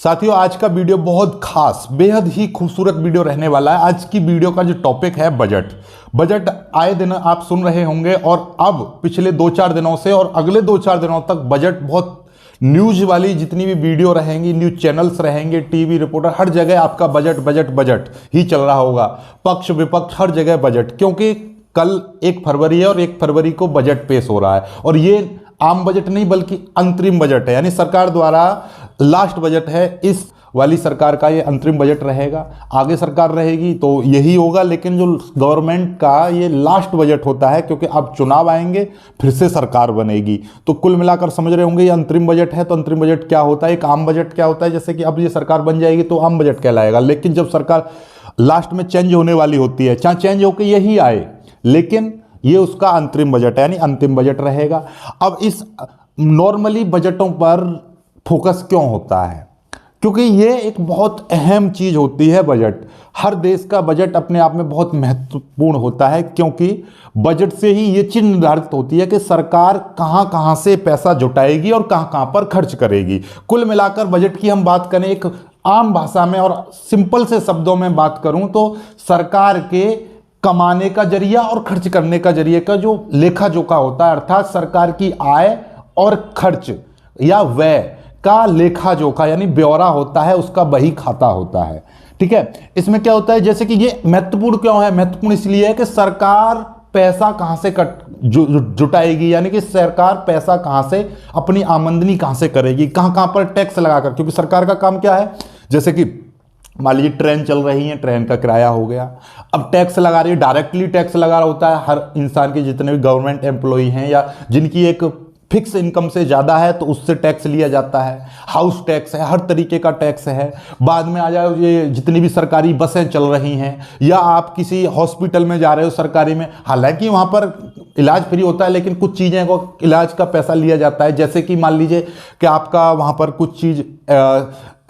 साथियों, आज का वीडियो बहुत खास, बेहद ही खूबसूरत वीडियो रहने वाला है। आज की वीडियो का जो टॉपिक है बजट आए दिन आप सुन रहे होंगे और अब पिछले 2-4 दिनों से और अगले 2-4 दिनों तक बजट बहुत न्यूज वाली जितनी भी वीडियो रहेंगी, न्यूज चैनल्स रहेंगे, टीवी रिपोर्टर, हर जगह आपका बजट बजट बजट ही चल रहा होगा। पक्ष विपक्ष हर जगह बजट, क्योंकि कल 1 फरवरी है और 1 फरवरी को बजट पेश हो रहा है। और ये आम बजट नहीं बल्कि अंतरिम बजट है, यानी सरकार द्वारा लास्ट बजट है। इस वाली सरकार का ये अंतरिम बजट रहेगा। आगे सरकार रहेगी तो यही होगा, लेकिन जो गवर्नमेंट का ये लास्ट बजट होता है, क्योंकि अब चुनाव आएंगे, फिर से सरकार बनेगी। तो कुल मिलाकर समझ रहे होंगे ये अंतरिम बजट है। तो अंतरिम बजट क्या होता है, एक आम बजट क्या होता है। जैसे कि अब ये सरकार बन जाएगी तो आम बजट कहलाएगा, लेकिन जब सरकार लास्ट में चेंज होने वाली होती है, चाहे चेंज होकर यही आए, लेकिन ये उसका अंतरिम बजट है, यानी अंतिम बजट रहेगा। अब इस नॉर्मली बजटों पर फोकस क्यों होता है? क्योंकि ये एक बहुत अहम चीज होती है बजट। हर देश का बजट अपने आप में बहुत महत्वपूर्ण होता है, क्योंकि बजट से ही ये चीज निर्धारित होती है कि सरकार कहां कहां से पैसा जुटाएगी और कहां कहां पर खर्च करेगी। कुल मिलाकर बजट की हम बात करें एक आम भाषा में और सिंपल से शब्दों में बात करूं तो सरकार के कमाने का जरिया और खर्च करने का जरिए का जो लेखा जोखा होता है, अर्थात सरकार की आय और खर्च या व्यय का लेखा जोखा यानी ब्यौरा होता है, उसका बही खाता होता है। ठीक है, इसमें क्या होता है, जैसे कि ये महत्वपूर्ण क्यों है? महत्वपूर्ण इसलिए है कि सरकार पैसा कहां से जुटाएगी, यानी कि सरकार पैसा कहां से, अपनी आमदनी कहां से करेगी, कहां कहां पर टैक्स लगाकर। क्योंकि सरकार का काम क्या है, जैसे कि मान लीजिए ट्रेन चल रही है, ट्रेन का किराया हो गया, अब टैक्स लगा रही है, डायरेक्टली टैक्स लगा रहा होता है हर इंसान के, जितने भी गवर्नमेंट एम्प्लॉई हैं या जिनकी एक फिक्स इनकम से ज़्यादा है तो उससे टैक्स लिया जाता है। हाउस टैक्स है, हर तरीके का टैक्स है। बाद में आ जाओ ये जितनी भी सरकारी बसें चल रही हैं, या आप किसी हॉस्पिटल में जा रहे हो सरकारी में, हालांकि वहाँ पर इलाज फ्री होता है, लेकिन कुछ चीज़ें को इलाज का पैसा लिया जाता है। जैसे कि मान लीजिए कि आपका वहाँ पर कुछ चीज़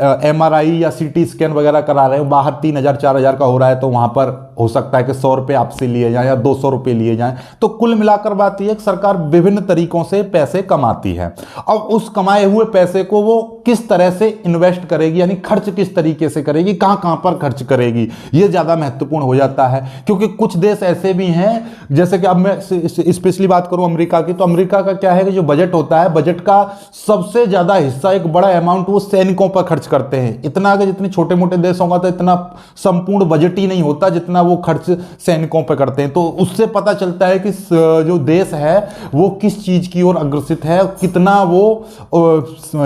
MRI या CT स्कैन वगैरह करा रहे हो, बाहर 3,000-4,000 का हो रहा है, तो वहाँ पर हो सकता है कि 100 रुपये आपसे लिए जाएं या 200 रुपये लिए जाएं। तो कुल मिलाकर बात यह है कि सरकार विभिन्न तरीकों से पैसे कमाती है। अब उस कमाए हुए पैसे को वो किस तरह से इन्वेस्ट करेगी, यानी खर्च किस तरीके से करेगी, कहाँ कहाँ पर खर्च करेगी, ये ज़्यादा महत्वपूर्ण हो जाता है। क्योंकि कुछ देश ऐसे भी हैं, जैसे कि अब मैं स्पेशली बात करूँ अमेरिका की, तो अमेरिका का क्या है कि जो बजट होता है, बजट का सबसे ज़्यादा हिस्सा, एक बड़ा अमाउंट वो सैनिकों पर खर्च करते हैं। इतना कि जितने छोटे मोटे देशों का तो इतना संपूर्ण बजट ही नहीं होता जितना वो खर्च सैनिकों पर करते हैं। तो उससे पता चलता है कि जो देश है वो किस चीज की ओर अग्रसित है, कितना वो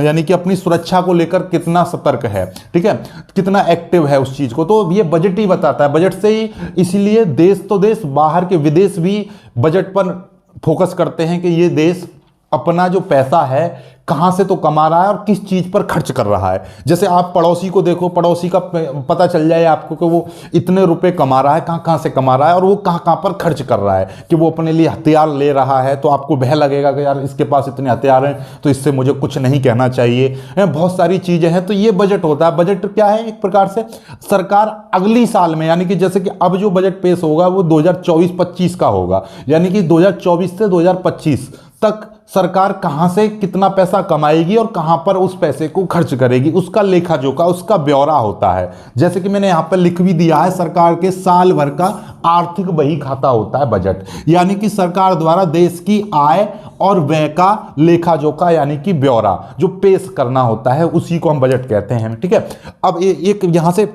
यानी कि अपनी सुरक्षा को लेकर कितना सतर्क है, ठीक है, कितना एक्टिव है उस चीज को। तो ये बजट ही बताता है, बजट से ही। इसलिए देश तो देश, बाहर के विदेश भी बजट पर फोकस करते हैं कि ये देश अपना जो पैसा है कहां से तो कमा रहा है और किस चीज पर खर्च कर रहा है। जैसे आप पड़ोसी को देखो, पड़ोसी का पता चल जाए आपको कि वो इतने रुपए कमा रहा है, कहां कहां से कमा रहा है और वो कहां कहां पर खर्च कर रहा है। कि वो अपने लिए हथियार ले रहा है तो आपको भय लगेगा कि यार इसके पास इतने हथियार हैं तो इससे मुझे कुछ नहीं कहना चाहिए। बहुत सारी चीजें हैं। तो ये बजट होता है। बजट क्या है, एक प्रकार से सरकार अगली साल में, यानी कि जैसे कि अब जो बजट पेश होगा वो 2024-25 का होगा, यानी कि 2024 से 2025 तक सरकार कहां से कितना पैसा कमाएगी और कहां पर उस पैसे को खर्च करेगी, उसका लेखा जोखा, उसका ब्यौरा होता है। जैसे कि मैंने यहां पर लिख भी दिया है, सरकार के साल भर का आर्थिक बही खाता होता है बजट, यानी कि सरकार द्वारा देश की आय और व्यय का लेखा जोखा यानी कि ब्यौरा जो पेश करना होता है, उसी को हम बजट कहते हैं। ठीक है, अब एक यहां से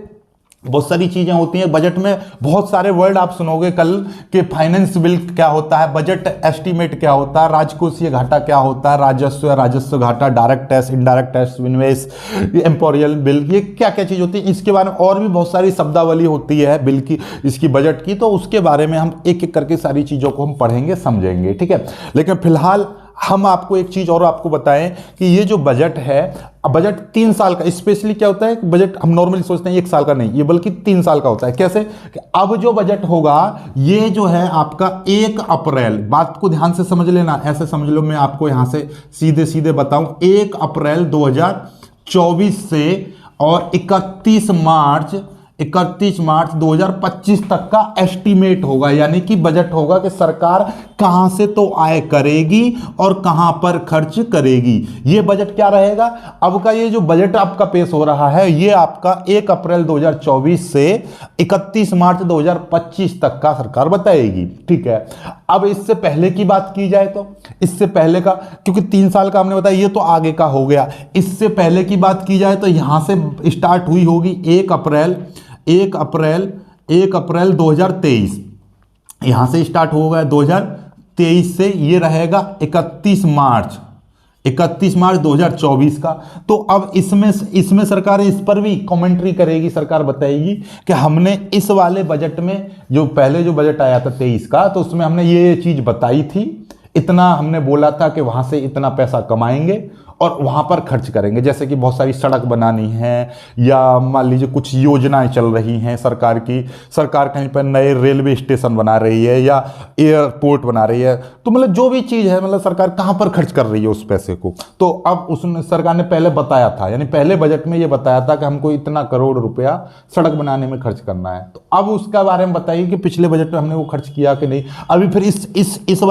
बहुत सारी चीजें होती हैं बजट में। बहुत सारे वर्ड आप सुनोगे कल के, फाइनेंस बिल क्या होता है, बजट एस्टीमेट क्या होता है, राजकोषीय घाटा क्या होता है, राजस्व घाटा, डायरेक्ट टैक्स, इनडायरेक्ट टैक्स, इनवेस, एम्पोरियल बिल, ये क्या क्या चीज होती है। इसके बारे में और भी बहुत सारी शब्दावली होती है बिल की, इसकी बजट की। तो उसके बारे में हम एक एक करके सारी चीजों को हम पढ़ेंगे, समझेंगे। ठीक है, लेकिन फिलहाल हम आपको एक चीज और आपको बताएं कि ये जो बजट है, बजट 3 साल का, स्पेशली क्या होता है, बजट हम नॉर्मली सोचते हैं 1 साल का नहीं, ये बल्कि 3 साल का होता है। कैसे कि अब जो बजट होगा ये जो है आपका 1 अप्रैल, बात को ध्यान से समझ लेना, ऐसे समझ लो, मैं आपको यहां से सीधे सीधे बताऊं, 1 अप्रैल 2024 से और 31 मार्च 31 मार्च 2025 तक का एस्टीमेट होगा, यानी कि बजट होगा कि सरकार कहां से तो आय करेगी और कहां पर खर्च करेगी। ये बजट क्या रहेगा? अब का ये जो बजट आपका पेश हो रहा है ये आपका 1 अप्रैल 2024 से 31 मार्च 2025 तक का सरकार बताएगी। ठीक है, अब इससे पहले की बात की जाए तो इससे पहले का, क्योंकि 3 साल का हमने बताया ये तो आगे का हो गया, इससे पहले की बात की जाए तो यहां से स्टार्ट हुई होगी 1 अप्रैल 2023, यहां से स्टार्ट होगा 2023 से, ये रहेगा 31 मार्च 2024 का। तो अब इसमें सरकार इस पर भी कमेंट्री करेगी, सरकार बताएगी कि हमने इस वाले बजट में, जो पहले जो बजट आया था 23 का, तो उसमें हमने ये चीज बताई थी, इतना हमने बोला था कि वहां से इतना पैसा कमाएंगे और वहां पर खर्च करेंगे। जैसे कि बहुत सारी सड़क बनानी है, या मान लीजिए कुछ योजनाएं चल रही हैं सरकार की, सरकार कहीं पर नए रेलवे स्टेशन बना रही है या एयरपोर्ट बना रही है, तो मतलब जो भी चीज़ है, मतलब सरकार कहां पर खर्च कर रही है उस पैसे को, तो अब उसने सरकार ने पहले बताया था, यानी पहले बजट में ये बताया था कि हमको इतना करोड़ रुपया सड़क बनाने में खर्च करना है। तो अब उसका बारे में बताइए कि पिछले बजट में हमने वो खर्च किया कि नहीं। अभी फिर इस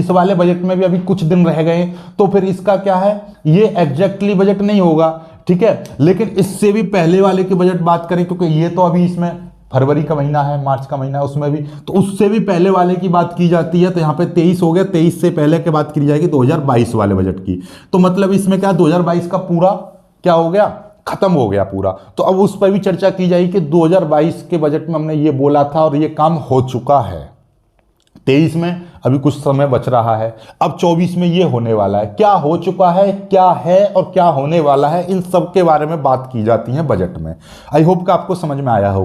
वाले बजट में भी अभी कुछ दिन रह गए, तो फिर इसका क्या है, ये एग्जैक्टली बजट नहीं होगा, ठीक है, लेकिन इससे भी पहले वाले की बजट बात करें, क्योंकि ये तो अभी इसमें फरवरी का महीना है, मार्च का महीना है, उसमें भी तो उससे भी पहले वाले की बात की जाती है। तो यहाँ पे 23 हो गया, 23 से पहले की बात की जाएगी 2022 वाले बजट की। तो मतलब इसमें क्या 2022 का पूरा क्या हो गया, खत्म हो गया पूरा। तो अब उस पर भी चर्चा की जाएगी कि 2022 के बजट में हमने ये बोला था और ये काम हो चुका है। 23 में अभी कुछ समय बच रहा है, अब 24 में ये होने वाला है, क्या हो चुका है, क्या है और क्या होने वाला है, इन सब के बारे में बात की जाती है बजट में। आई होप कि आपको समझ में आया होगा।